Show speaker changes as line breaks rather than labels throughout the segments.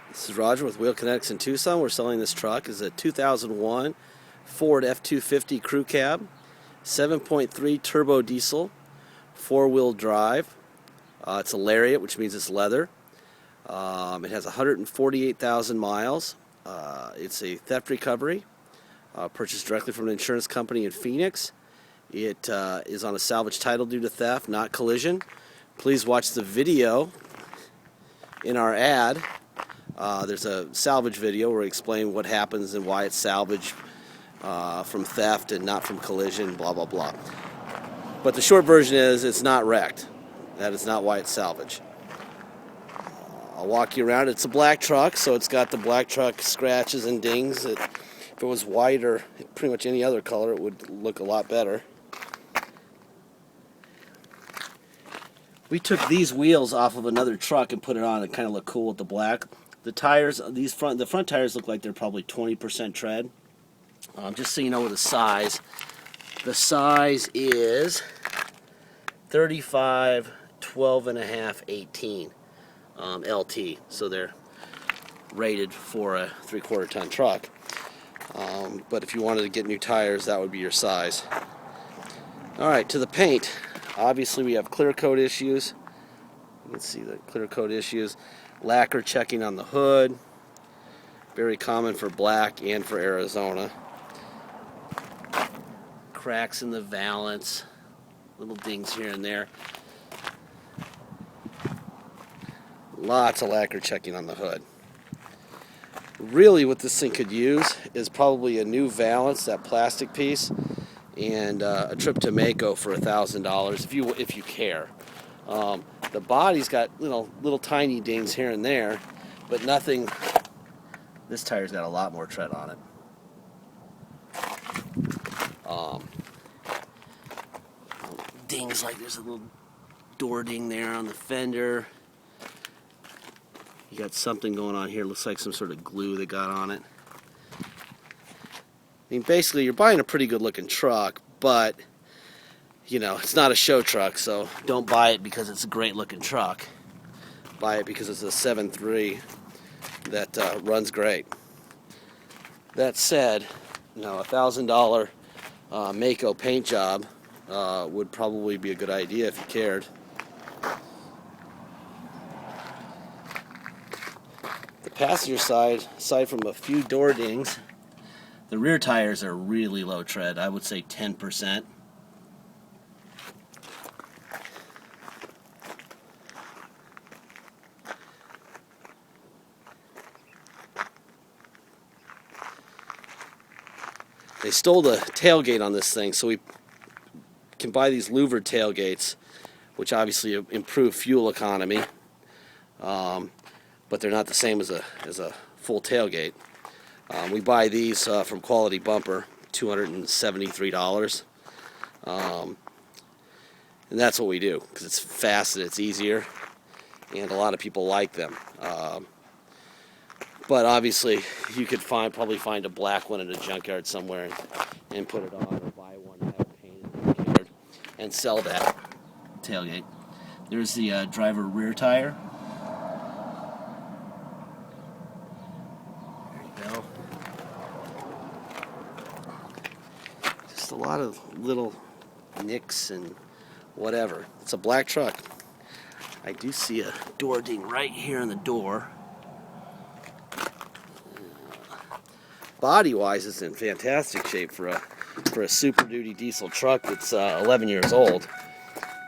This is Roger with Wheel Kinetics in Tucson. We're selling this truck. It's a 2001 Ford F250 crew cab, 7.3 turbo diesel, four-wheel drive. It's a Lariat, which means it's leather. It has 148,000 miles. It's a theft recovery, purchased directly from an insurance company in Phoenix. It is on a salvage title due to theft, not collision. Please watch the video in our ad. There's a salvage video where we explain what happens and why it's salvaged from theft and not from collision, blah, blah, blah. But the short version is it's not wrecked. That is not why it's salvaged. I'll walk you around. It's a black truck, so it's got the black truck scratches and dings. If it was white or pretty much any other color, it would look a lot better. We took these wheels off of another truck and put it on and kind of look cool with the black. The tires, the front tires look like they're probably 20% tread. Just so you know the size. The size is 35, 12.5, 18 LT. So they're rated for a 3/4 ton truck. But if you wanted to get new tires, that would be your size. Alright, to the paint. Obviously we have clear coat issues. You can see the clear coat issues. Lacquer checking on the hood. Very common for black and for Arizona. Cracks in the valance. Little dings here and there. Lots of lacquer checking on the hood. Really what this thing could use is probably a new valance, that plastic piece, and a trip to Mako for $1,000 if you care. The body's got little tiny dings here and there, but nothing. This tire's got a lot more tread on it. Dings, like there's a little door ding there on the fender. You got something going on here. Looks like some sort of glue they got on it. I mean, basically, you're buying a pretty good-looking truck, but it's not a show truck, so don't buy it because it's a great-looking truck. Buy it because it's a 7.3 that runs great. That said, $1,000 Mako paint job would probably be a good idea if you cared. The passenger side, aside from a few door dings, the rear tires are really low tread. I would say 10%. They stole the tailgate on this thing, so we can buy these louvered tailgates, which obviously improve fuel economy, but they're not the same as a full tailgate. We buy these from Quality Bumper, $273, and that's what we do because it's fast and it's easier, and a lot of people like them. But obviously, you could probably find a black one in a junkyard somewhere and put it on, or buy one and have it painted and sell that tailgate. There's the driver rear tire. There you go. Just a lot of little nicks and whatever. It's a black truck. I do see a door ding right here in the door. Body-wise, it's in fantastic shape for a Super Duty diesel truck that's 11 years old.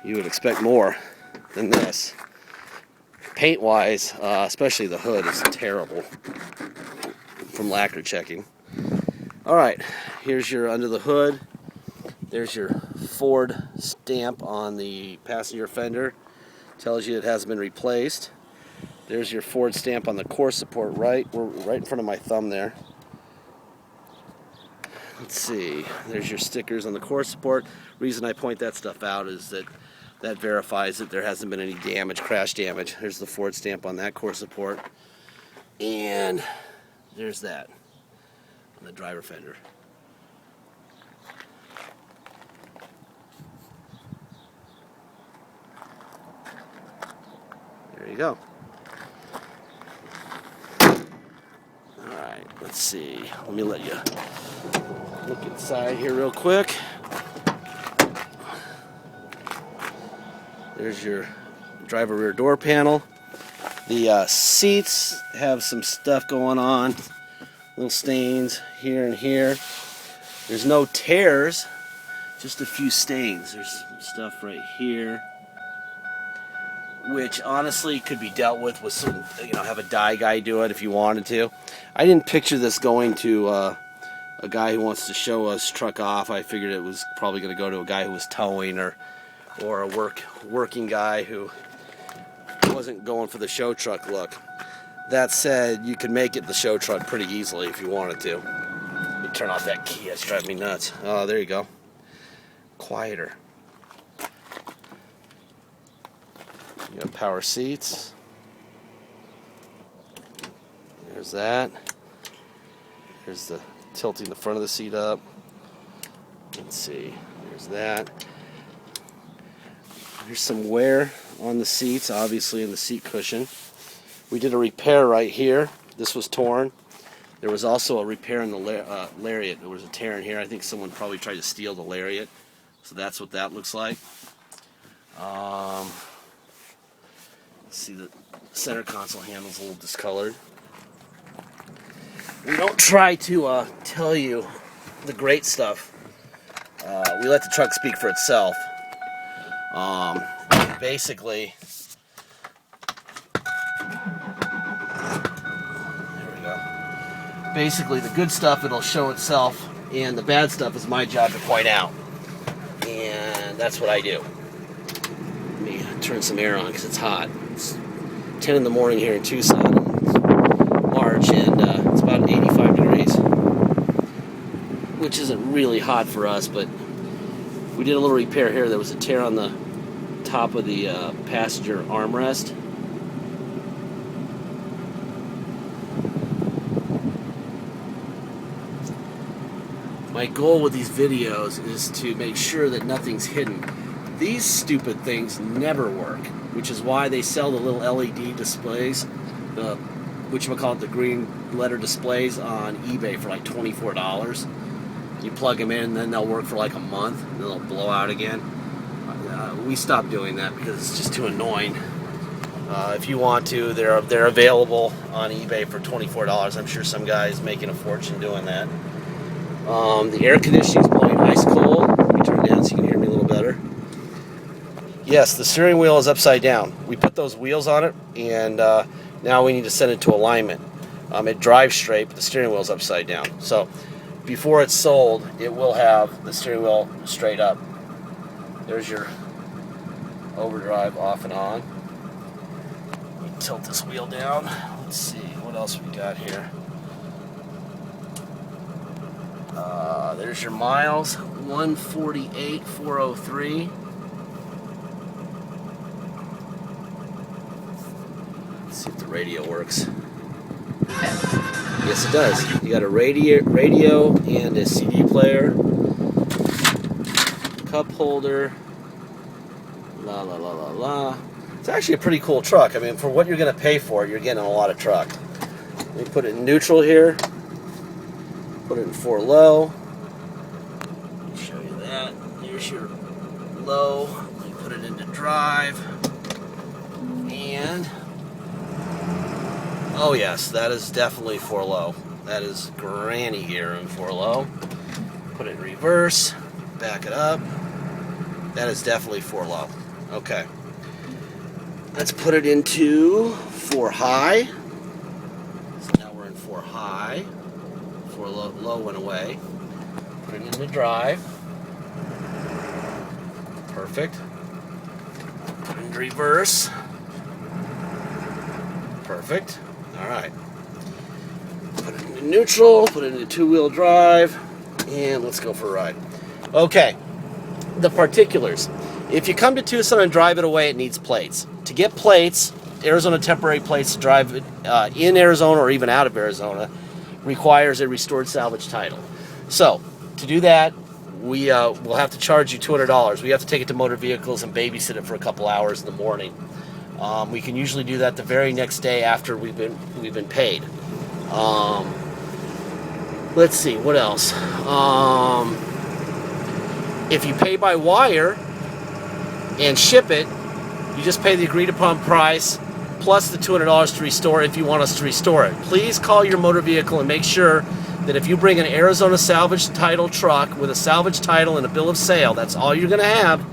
You would expect more than this. Paint-wise, especially the hood, is terrible from lacquer checking. All right, here's your under the hood. There's your Ford stamp on the passenger fender. Tells you it hasn't been replaced. There's your Ford stamp on the core support right in front of my thumb there. Let's see, there's your stickers on the core support. Reason I point that stuff out is that verifies that there hasn't been any damage, crash damage. There's the Ford stamp on that core support. And there's that on the driver fender. There you go. Let's see. Let me let you look inside here real quick. There's your driver rear door panel. The seats have some stuff going on. Little stains here and here. There's no tears, just a few stains. There's some stuff right here, which honestly could be dealt with some, have a dye guy do it if you wanted to. I didn't picture this going to a guy who wants to show us truck off. I figured it was probably going to go to a guy who was towing or a working guy who wasn't going for the show truck look. That said, you could make it the show truck pretty easily if you wanted to. Let me turn off that key. That's driving me nuts. Oh, there you go. Quieter. You got power seats. There's that. There's the tilting the front of the seat up. Let's see. There's that. There's some wear on the seats, obviously in the seat cushion. We did a repair right here. This was torn. There was also a repair in the lariat. There was a tear in here. I think someone probably tried to steal the lariat. So that's what that looks like. See, the center console handle's a little discolored. We don't try to tell you the great stuff. We let the truck speak for itself. Basically, there we go. Basically, the good stuff, it'll show itself, and the bad stuff is my job to point out. And that's what I do. Let me turn some air on because it's hot. It's 10 in the morning here in Tucson. It's March, and it's about 85 degrees, which isn't really hot for us, but we did a little repair here. There was a tear on the top of the passenger armrest. My goal with these videos is to make sure that nothing's hidden. These stupid things never work, which is why they sell the little LED displays, the the green letter displays on eBay for like $24. You plug them in, and then they'll work for like a month, and then they'll blow out again. We stopped doing that because it's just too annoying. If you want to, they're available on eBay for $24. I'm sure some guy's making a fortune doing that. The air conditioning is blowing ice cold. Let me turn it down so you can hear me a little better. Yes, the steering wheel is upside down. We put those wheels on it, and now we need to send it to alignment. It drives straight, but the steering wheel is upside down. So before it's sold, it will have the steering wheel straight up. There's your overdrive off and on. Let me tilt this wheel down. Let's see, what else we got here? There's your miles, 148,403. Let's see if the radio works. Yes, it does. You got a radio and a CD player, cup holder. La la la la la. It's actually a pretty cool truck. I mean, for what you're going to pay for it, you're getting a lot of truck. Let me put it in neutral here. Put it in 4 low. Let me show you that. Here's your low. Let me put it into drive. And oh yes, that is definitely 4 low. That is granny gear in 4 low. Put it in reverse. Back it up. That is definitely 4 low. Okay. Let's put it into 4 high. So now we're in 4 high. 4 low went away. Put it into drive. Perfect. Put it into reverse. Perfect. Alright. Put it into neutral. Put it into 2-wheel drive. And let's go for a ride. Okay. The particulars. If you come to Tucson and drive it away, it needs plates. To get plates, Arizona temporary plates to drive it in Arizona or even out of Arizona requires a restored salvage title. So, to do that, we'll have to charge you $200. We have to take it to motor vehicles and babysit it for a couple hours in the morning. We can usually do that the very next day after we've been paid. Let's see, what else? If you pay by wire and ship it, you just pay the agreed upon price plus the $200 to restore if you want us to restore it. Please call your motor vehicle and make sure that if you bring an Arizona salvage title truck with a salvage title and a bill of sale, that's all you're going to have,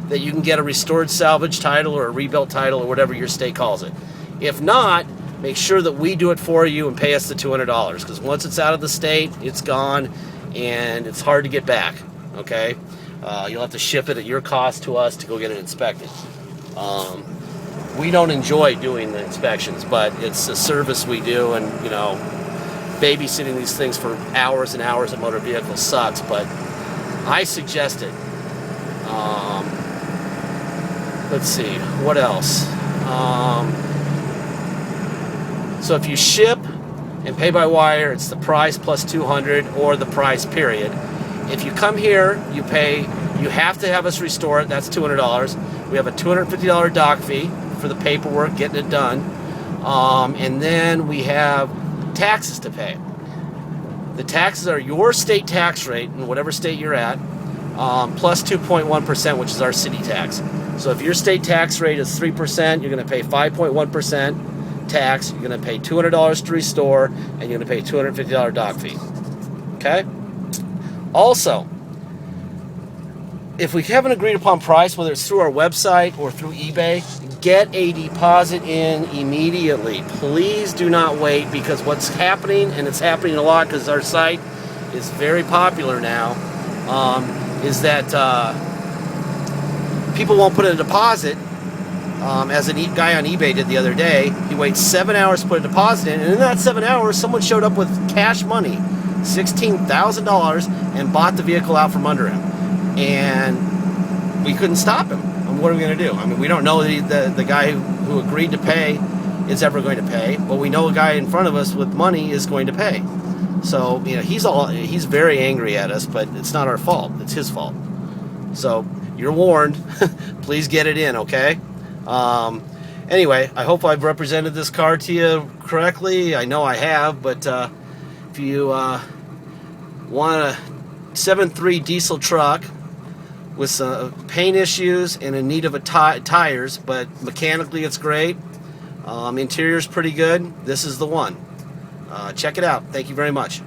that you can get a restored salvage title or a rebuilt title or whatever your state calls it. If not, make sure that we do it for you and pay us the $200, because once it's out of the state, it's gone and it's hard to get back, okay? You'll have to ship it at your cost to us to go get it inspected. We don't enjoy doing the inspections, but it's a service we do, and you know, babysitting these things for hours and hours of motor vehicles sucks, but I suggest it. Let's see, what else? So if you ship and pay by wire, it's the price plus $200 or the price period. If you come here, you have to have us restore it, that's $200. We have a $250 dock fee for the paperwork, getting it done. And then we have taxes to pay. The taxes are your state tax rate in whatever state you're at, plus 2.1%, which is our city tax. So if your state tax rate is 3%, you're going to pay 5.1% tax. You're going to pay $200 to restore, and you're going to pay $250 dock fee. Okay? Also, if we have an agreed upon price, whether it's through our website or through eBay, get a deposit in immediately. Please do not wait, because what's happening, and it's happening a lot because our site is very popular now, is that people won't put a deposit, as a guy on eBay did the other day. He waits 7 hours to put a deposit in, and in that 7 hours, someone showed up with cash money, $16,000, and bought the vehicle out from under him. And we couldn't stop him. And what are we going to do? I mean, we don't know that the guy who agreed to pay is ever going to pay, but we know a guy in front of us with money is going to pay. So, you know, he's very angry at us, but it's not our fault. It's his fault. So, you're warned. Please get it in, okay? Anyway, I hope I've represented this car to you correctly. I know I have, but if you want a 7.3 diesel truck with some paint issues and in need of tires, but mechanically it's great, interior's pretty good, this is the one. Check it out. Thank you very much.